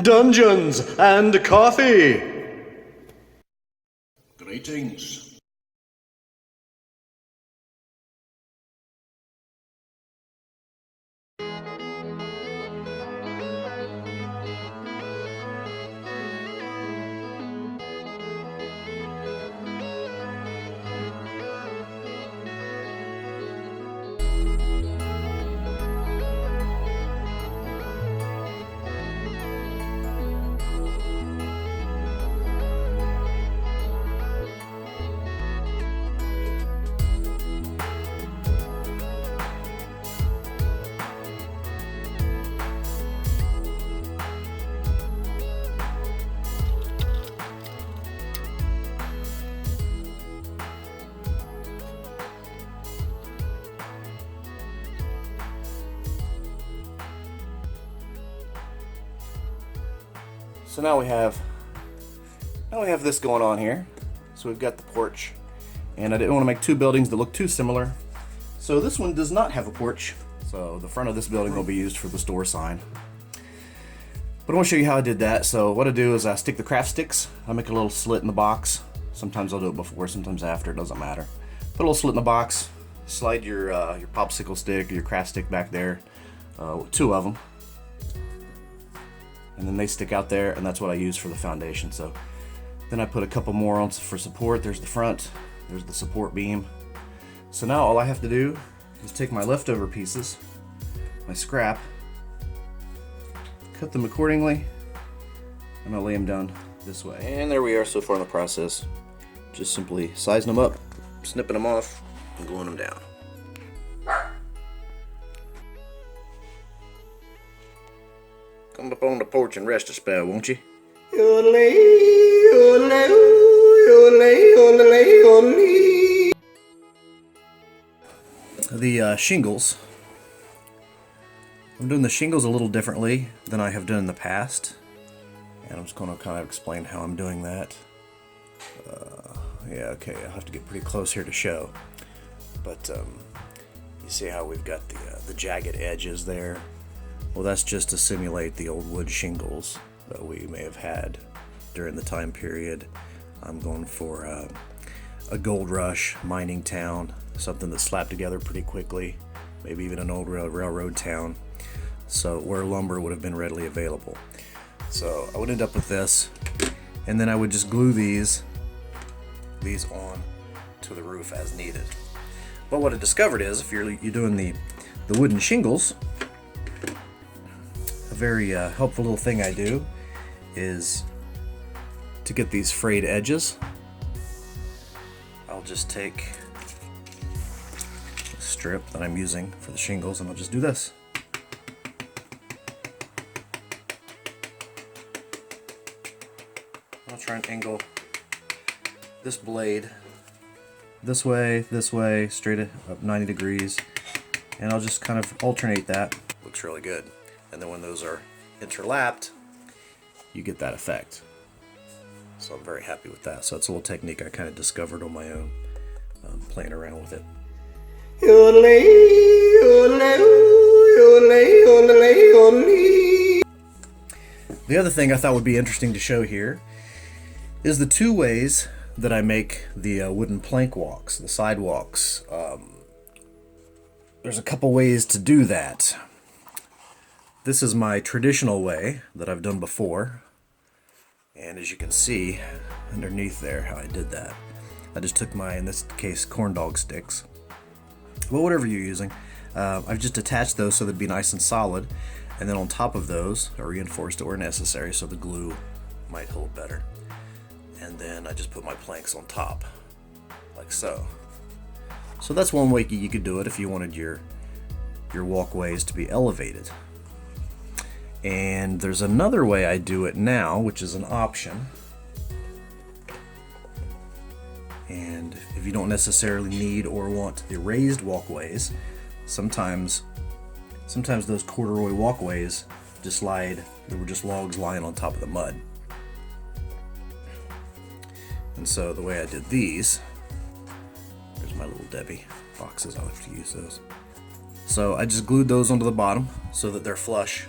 Dungeons and coffee! Greetings. So now we have this going on here. So we've got the porch, and I didn't want to make two buildings that look too similar. So this one does not have a porch. So the front of this building will be used for the store sign. But I want to show you how I did that. So what I do is I stick the craft sticks. I make a little slit in the box. Sometimes I'll do it before, sometimes after. It doesn't matter. Put a little slit in the box. Slide your popsicle stick or your craft stick back there. Two of them. And then they stick out there, and that's what I use for the foundation. So then I put a couple more on for support. There's the front, there's the support beam. So now all I have to do is take my leftover pieces, my scrap, cut them accordingly, and I'll lay them down this way. And there we are so far in the process. Just simply sizing them up, snipping them off, and gluing them down. Come up on the porch and rest a spell, won't you? The shingles. I'm doing the shingles a little differently than I have done in the past. And I'm just going to kind of explain how I'm doing that. Yeah, okay, I'll have to get pretty close here to show. But you see how we've got the jagged edges there? Well, that's just to simulate the old wood shingles that we may have had during the time period. I'm going for a gold rush mining town, something that's slapped together pretty quickly, maybe even an old railroad town, so where lumber would have been readily available. So I would end up with this, and then I would just glue these on to the roof as needed. But what I discovered is, if you're doing the wooden shingles, a very helpful little thing I do is to get these frayed edges. I'll just take a strip that I'm using for the shingles and I'll just do this. I'll try and angle this blade this way, straight up 90 degrees, and I'll just kind of alternate that. Looks really good. And then when those are interlapped, you get that effect. So I'm very happy with that. So it's a little technique I kind of discovered on my own, playing around with it. The other thing I thought would be interesting to show here is the two ways that I make the wooden plank walks, the sidewalks. There's a couple ways to do that. This is my traditional way that I've done before, and as you can see underneath there how I did that, I just took my, in this case, corn dog sticks, well, whatever you're using, I've just attached those so they'd be nice and solid, and then on top of those are reinforced where necessary so the glue might hold better, and then I just put my planks on top like so. So that's one way you could do it if you wanted your walkways to be elevated. And there's another way I do it now, which is an option. And if you don't necessarily need or want the raised walkways, sometimes those corduroy walkways just slide, they were just logs lying on top of the mud. And so the way I did these, there's my little Debbie boxes, I'll have to use those. So I just glued those onto the bottom so that they're flush